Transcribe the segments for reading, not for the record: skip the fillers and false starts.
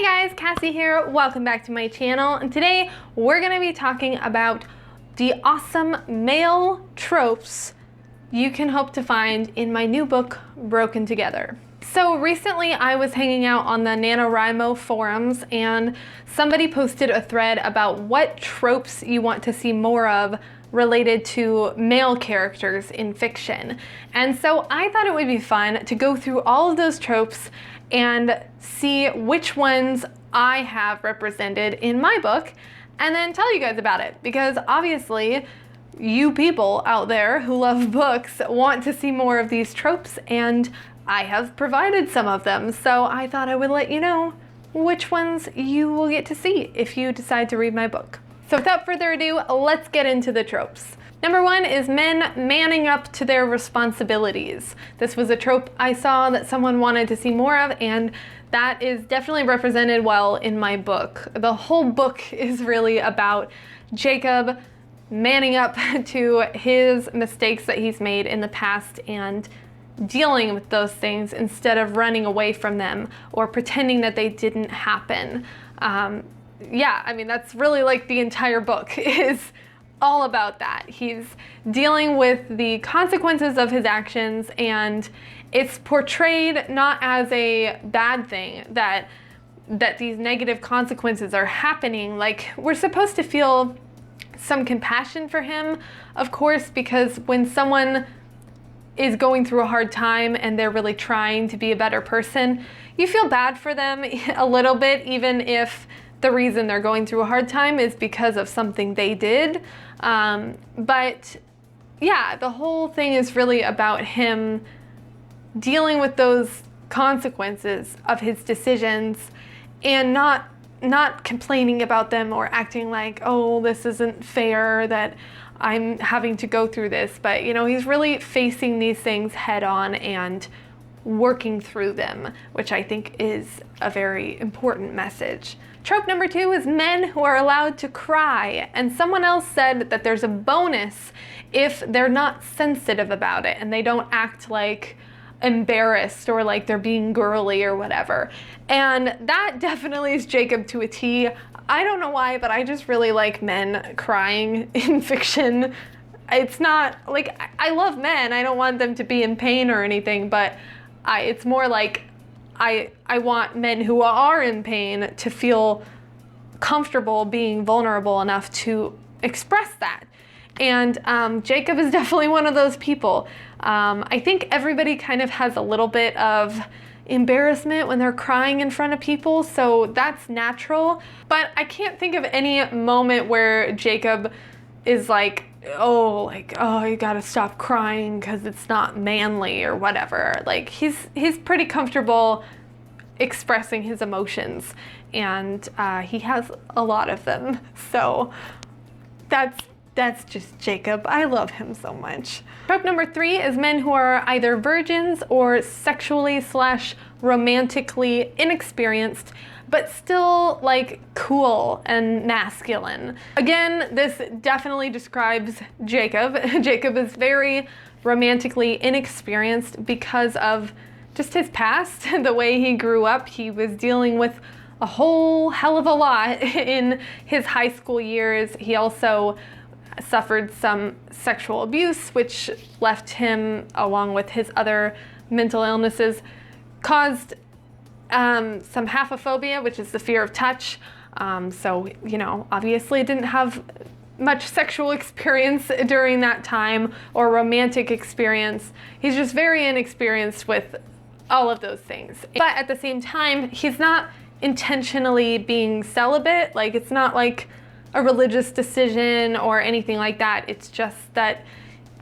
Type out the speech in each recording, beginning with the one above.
Hey guys, Cassie here. Welcome back to my channel. And today we're going to be talking about the awesome male tropes you can hope to find in my new book, Broken Together. So recently I was hanging out on the NaNoWriMo forums and somebody posted a thread about what tropes you want to see more of related to male characters in fiction. And so I thought it would be fun to go through all of those tropes and see which ones I have represented in my book and then tell you guys about it, because obviously you people out there who love books want to see more of these tropes, and I have provided some of them, so I thought I would let you know which ones you will get to see if you decide to read my book. So without further ado, let's get into the tropes. Number one is men manning up to their responsibilities. This was a trope I saw that someone wanted to see more of, and that is definitely represented well in my book. The whole book is really about Jacob manning up to his mistakes that he's made in the past and dealing with those things instead of running away from them or pretending that they didn't happen. Yeah, I mean, that's really like the entire book is all about that. He's dealing with the consequences of his actions, and it's portrayed not as a bad thing that these negative consequences are happening. Like, we're supposed to feel some compassion for him, of course, because when someone is going through a hard time and they're really trying to be a better person, you feel bad for them a little bit, even if the reason they're going through a hard time is because of something they did. But yeah, the whole thing is really about him dealing with those consequences of his decisions and not complaining about them or acting like, oh, this isn't fair that I'm having to go through this. But, you know, he's really facing these things head on and working through them, which I think is a very important message. Trope number two is men who are allowed to cry, and someone else said that there's a bonus if they're not sensitive about it and they don't act like embarrassed or like they're being girly or whatever. And that definitely is Jacob to a T. I don't know why, but I just really like men crying in fiction. It's not like, I love men, I don't want them to be in pain or anything, but it's more like I want men who are in pain to feel comfortable being vulnerable enough to express that. And Jacob is definitely one of those people. I think everybody kind of has a little bit of embarrassment when they're crying in front of people, so that's natural. But I can't think of any moment where Jacob is like, oh, you gotta stop crying because it's not manly or whatever. Like, he's pretty comfortable expressing his emotions, and he has a lot of them. So that's just Jacob. I love him so much. Trope number three is men who are either virgins or sexually / romantically inexperienced, but still like cool and masculine. Again, this definitely describes Jacob. Jacob is very romantically inexperienced because of just his past, the way he grew up. He was dealing with a whole hell of a lot in his high school years. He also suffered some sexual abuse, which left him, along with his other mental illnesses, caused some haphophobia, which is the fear of touch. So, you know, obviously didn't have much sexual experience during that time or romantic experience. He's just very inexperienced with all of those things. But at the same time, he's not intentionally being celibate. Like, it's not like a religious decision or anything like that. It's just that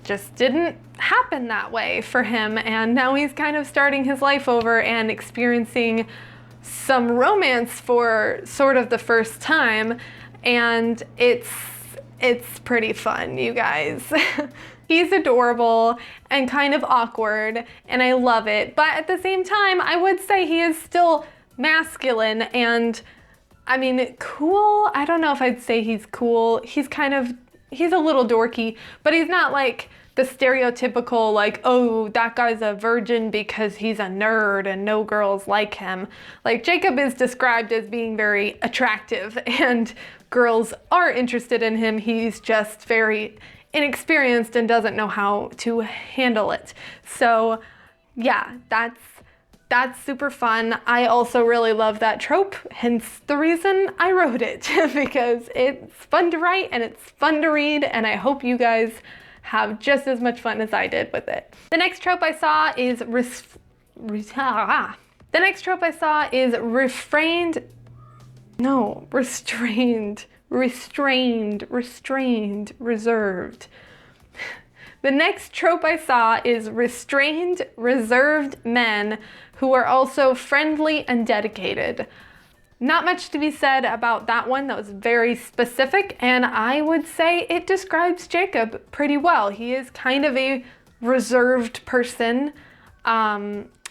just didn't happen that way for him, and now he's kind of starting his life over and experiencing some romance for sort of the first time, and it's pretty fun, you guys. He's adorable and kind of awkward, and I love it, but at the same time, I would say he is still masculine and, I mean, cool. I don't know if I'd say he's cool. He's a little dorky, but he's not like the stereotypical like, oh, that guy's a virgin because he's a nerd and no girls like him. Like Jacob is described as being very attractive and girls are interested in him. He's just very inexperienced and doesn't know how to handle it. So yeah, that's super fun. I also really love that trope, hence the reason I wrote it, because it's fun to write and it's fun to read, and I hope you guys have just as much fun as I did with it. The next trope I saw is restrained, reserved. The next trope I saw is restrained, reserved men who are also friendly and dedicated. Not much to be said about that one. That was very specific, and I would say it describes Jacob pretty well. He is kind of a reserved person,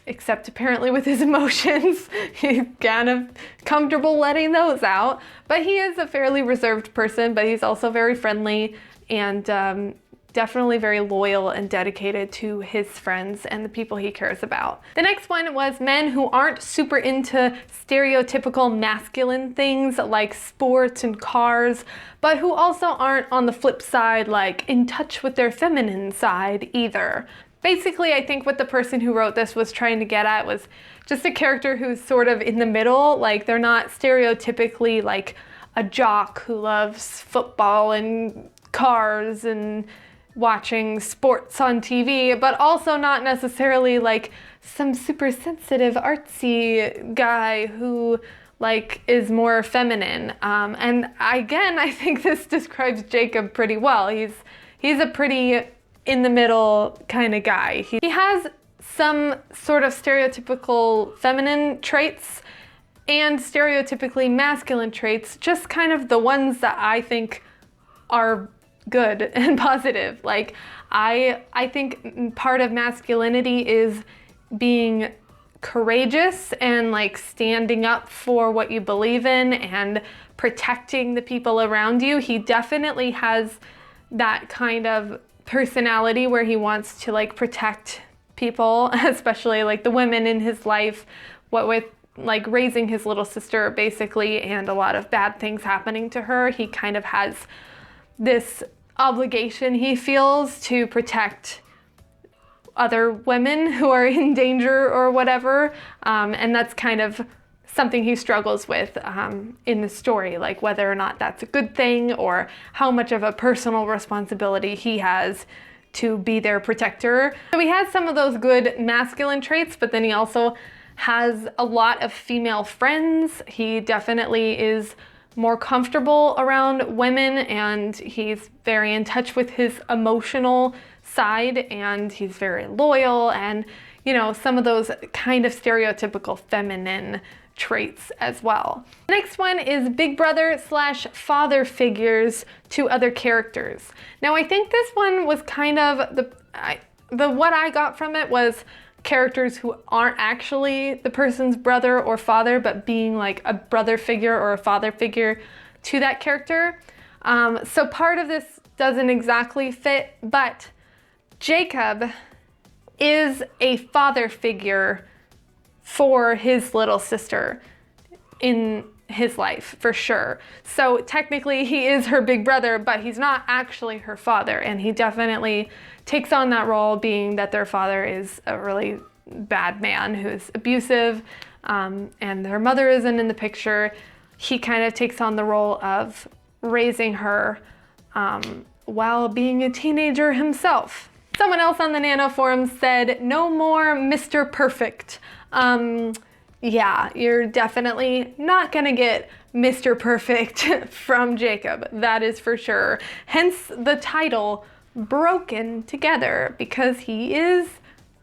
except apparently with his emotions. He's kind of comfortable letting those out, but he is a fairly reserved person, but he's also very friendly and definitely very loyal and dedicated to his friends and the people he cares about. The next one was men who aren't super into stereotypical masculine things like sports and cars, but who also aren't on the flip side like in touch with their feminine side either. Basically, I think what the person who wrote this was trying to get at was just a character who's sort of in the middle. Like they're not stereotypically like a jock who loves football and cars and watching sports on TV, but also not necessarily like some super sensitive artsy guy who like is more feminine. And again, I think this describes Jacob pretty well. He's a pretty in the middle kind of guy. He has some sort of stereotypical feminine traits and stereotypically masculine traits, just kind of the ones that I think are good and positive. Like I think part of masculinity is being courageous and like standing up for what you believe in and protecting the people around you. He definitely has that kind of personality where he wants to like protect people, especially like the women in his life, what with like raising his little sister basically and a lot of bad things happening to her. He kind of has this obligation he feels to protect other women who are in danger or whatever, and that's kind of something he struggles with in the story, like whether or not that's a good thing or how much of a personal responsibility he has to be their protector. So he has some of those good masculine traits, but then he also has a lot of female friends. He definitely is more comfortable around women and he's very in touch with his emotional side and he's very loyal and, you know, some of those kind of stereotypical feminine traits as well. The next one is big brother / father figures to other characters. Now I think this one was kind of what I got from it was characters who aren't actually the person's brother or father, but being like a brother figure or a father figure to that character. So part of this doesn't exactly fit, but Jacob is a father figure for his little sister in his life, for sure. So technically he is her big brother, but he's not actually her father, and he definitely takes on that role, being that their father is a really bad man who's abusive, and their mother isn't in the picture. He kind of takes on the role of raising her while being a teenager himself. Someone else on the Nano forum said, no more Mr. Perfect. Yeah, you're definitely not gonna get Mr. Perfect from Jacob, that is for sure. Hence the title, Broken Together, because he is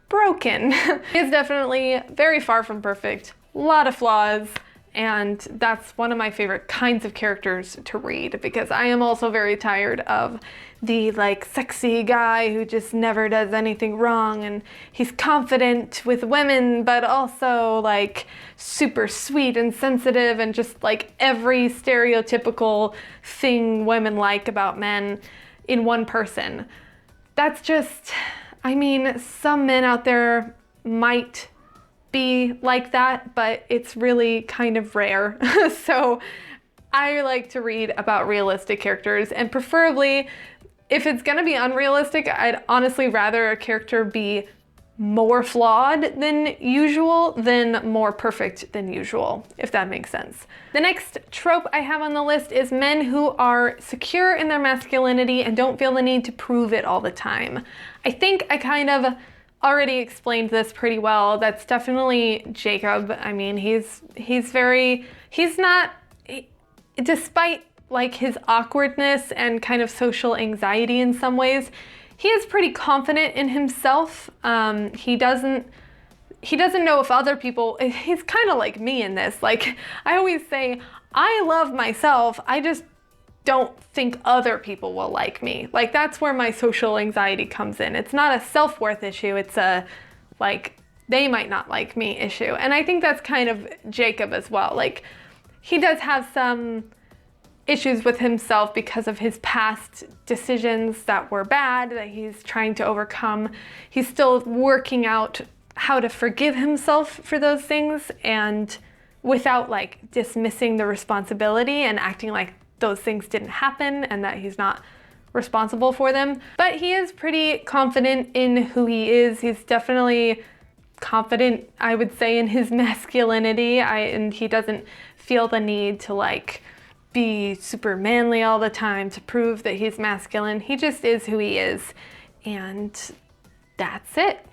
broken. He is definitely very far from perfect, a lot of flaws, and that's one of my favorite kinds of characters to read, because I am also very tired of the like sexy guy who just never does anything wrong, and he's confident with women but also like super sweet and sensitive and just like every stereotypical thing women like about men in one person. that's just, I mean, some men out there might be like that, but it's really kind of rare. So I like to read about realistic characters, and preferably, if it's gonna be unrealistic, I'd honestly rather a character be more flawed than usual than more perfect than usual, if that makes sense. The next trope I have on the list is men who are secure in their masculinity and don't feel the need to prove it all the time. I think I kind of already explained this pretty well. That's definitely Jacob. I mean, despite like his awkwardness and kind of social anxiety in some ways, he is pretty confident in himself. He doesn't know if other people, he's kind of like me in this. Like, I always say, I love myself, I just don't think other people will like me. Like, that's where my social anxiety comes in. It's not a self-worth issue, it's a, like, they might not like me issue. And I think that's kind of Jacob as well. Like, he does have some issues with himself because of his past decisions that were bad that he's trying to overcome. He's still working out how to forgive himself for those things, and without like dismissing the responsibility and acting like those things didn't happen and that he's not responsible for them. But he is pretty confident in who he is. He's definitely confident, I would say, in his masculinity. And he doesn't feel the need to like be super manly all the time to prove that he's masculine. He just is who he is, and that's it.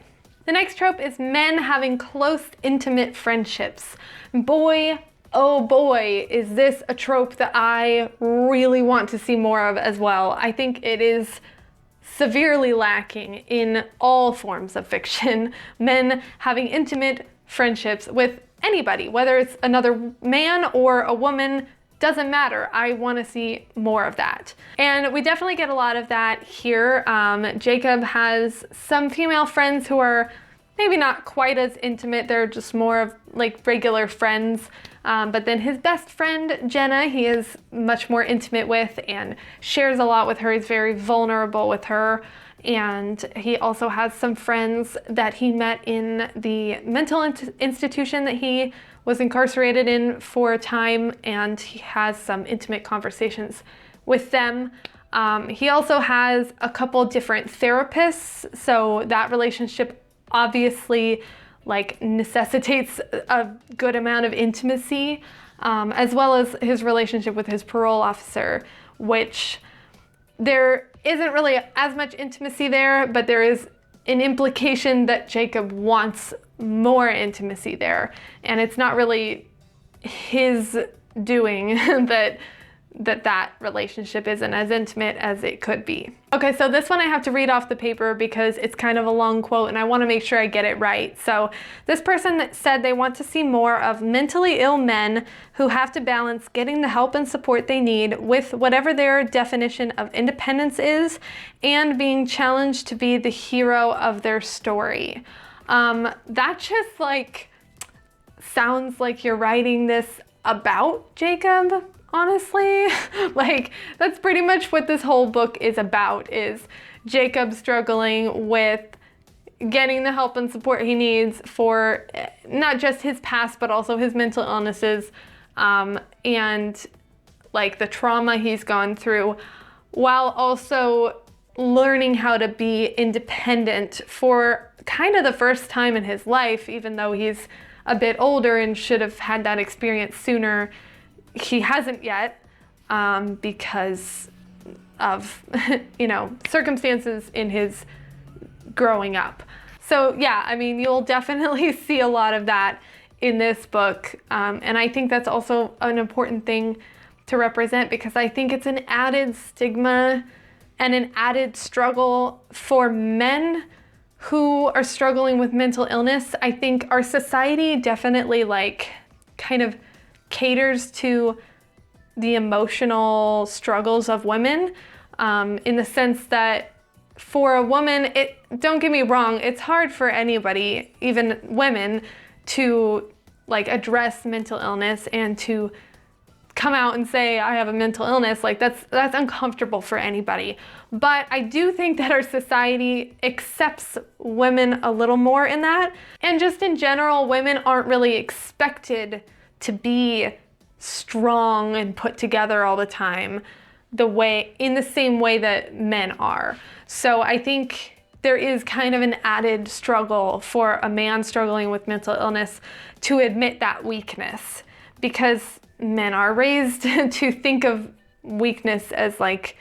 The next trope is men having close, intimate friendships. Boy, oh boy, is this a trope that I really want to see more of as well. I think it is severely lacking in all forms of fiction. Men having intimate friendships with anybody, whether it's another man or a woman, doesn't matter. I want to see more of that. And we definitely get a lot of that here. Jacob has some female friends who are maybe not quite as intimate. They're just more of like regular friends. But then his best friend, Jenna, he is much more intimate with and shares a lot with her. He's very vulnerable with her. And he also has some friends that he met in the mental institution that he was incarcerated in for a time, and he has some intimate conversations with them. He also has a couple different therapists, so that relationship obviously like necessitates a good amount of intimacy, as well as his relationship with his parole officer, which there isn't really as much intimacy there, but there is an implication that Jacob wants more intimacy there, and it's not really his doing that relationship isn't as intimate as it could be. Okay, so this one I have to read off the paper because it's kind of a long quote and I want to make sure I get it right. So this person said they want to see more of mentally ill men who have to balance getting the help and support they need with whatever their definition of independence is, and being challenged to be the hero of their story. That just like sounds like you're writing this about Jacob, honestly. Like, that's pretty much what this whole book is about, is Jacob struggling with getting the help and support he needs for not just his past, but also his mental illnesses, and like the trauma he's gone through, while also learning how to be independent for kind of the first time in his life, even though he's a bit older and should have had that experience sooner. He hasn't yet, because of, you know, circumstances in his growing up. So yeah, I mean, you'll definitely see a lot of that in this book. And I think that's also an important thing to represent, because I think it's an added stigma and an added struggle for men who are struggling with mental illness. I think our society definitely like kind of caters to the emotional struggles of women, in the sense that for a woman, don't get me wrong, it's hard for anybody, even women, to like address mental illness and to come out and say I have a mental illness. Like that's uncomfortable for anybody. But I do think that our society accepts women a little more in that. And just in general, women aren't really expected to be strong and put together all the time in the same way that men are. So I think there is kind of an added struggle for a man struggling with mental illness to admit that weakness, because men are raised to think of weakness as like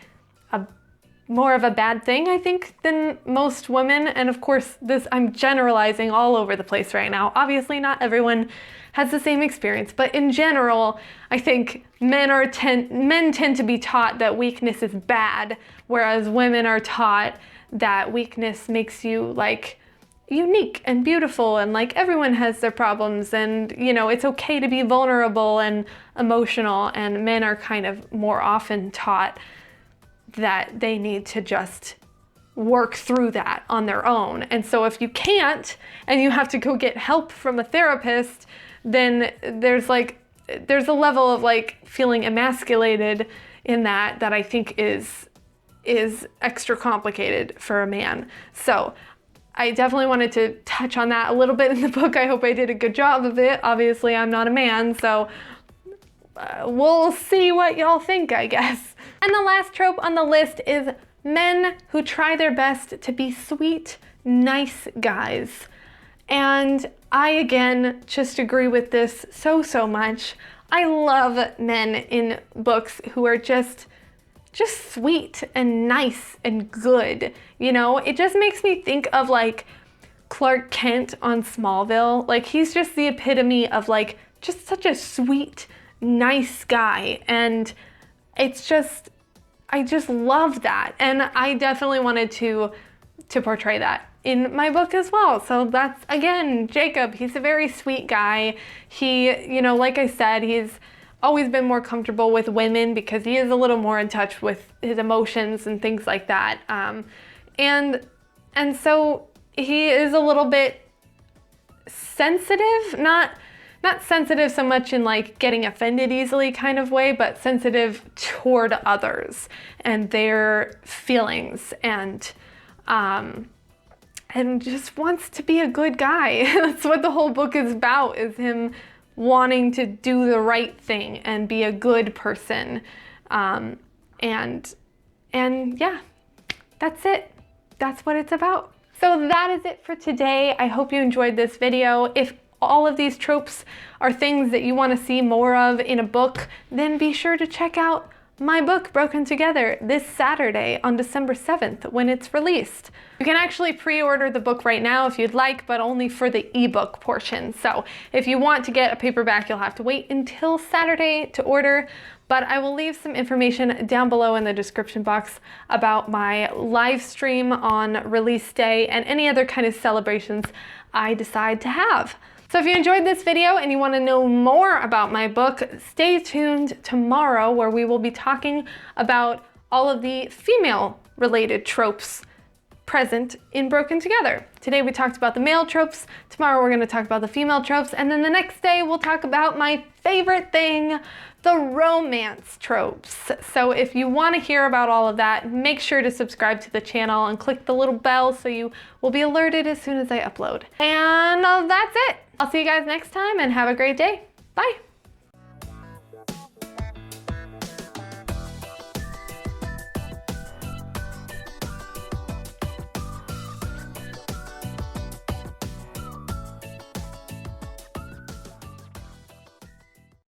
more of a bad thing, I think, than most women. And of course, I'm generalizing all over the place right now. Obviously, not everyone has the same experience, but in general, I think men tend to be taught that weakness is bad, whereas women are taught that weakness makes you like unique and beautiful, and like everyone has their problems, and you know, it's okay to be vulnerable and emotional, and men are kind of more often taught that they need to just work through that on their own. And so if you can't and you have to go get help from a therapist, then there's a level of like feeling emasculated in that I think is extra complicated for a man. So I definitely wanted to touch on that a little bit in the book. I hope I did a good job of it. Obviously, I'm not a man, so we'll see what y'all think, I guess. And the last trope on the list is men who try their best to be sweet, nice guys. And I, again, just agree with this so much. I love men in books who are just sweet and nice and good. You know, it just makes me think of like Clark Kent on Smallville. Like, he's just the epitome of like just such a sweet, nice guy. And it's just, I just love that. And I definitely wanted to portray that in my book as well. So that's, again, Jacob. He's a very sweet guy. He, you know, like I said, he's always been more comfortable with women because he is a little more in touch with his emotions and things like that. And so he is a little bit sensitive, not sensitive so much in like getting offended easily kind of way, but sensitive toward others and their feelings, and just wants to be a good guy. That's what the whole book is about, is him wanting to do the right thing and be a good person. And yeah, that's it. That's what it's about. So that is it for today. I hope you enjoyed this video. If all of these tropes are things that you want to see more of in a book, then be sure to check out my book, Broken Together, this Saturday on December 7th when it's released. You can actually pre-order the book right now if you'd like, but only for the ebook portion. So if you want to get a paperback, you'll have to wait until Saturday to order. But I will leave some information down below in the description box about my live stream on release day and any other kind of celebrations I decide to have. So if you enjoyed this video and you want to know more about my book, stay tuned tomorrow, where we will be talking about all of the female-related tropes present in Broken Together. Today we talked about the male tropes, tomorrow we're going to talk about the female tropes, and then the next day we'll talk about my favorite thing, the romance tropes. So if you want to hear about all of that, make sure to subscribe to the channel and click the little bell so you will be alerted as soon as I upload. And that's it. I'll see you guys next time and have a great day. Bye.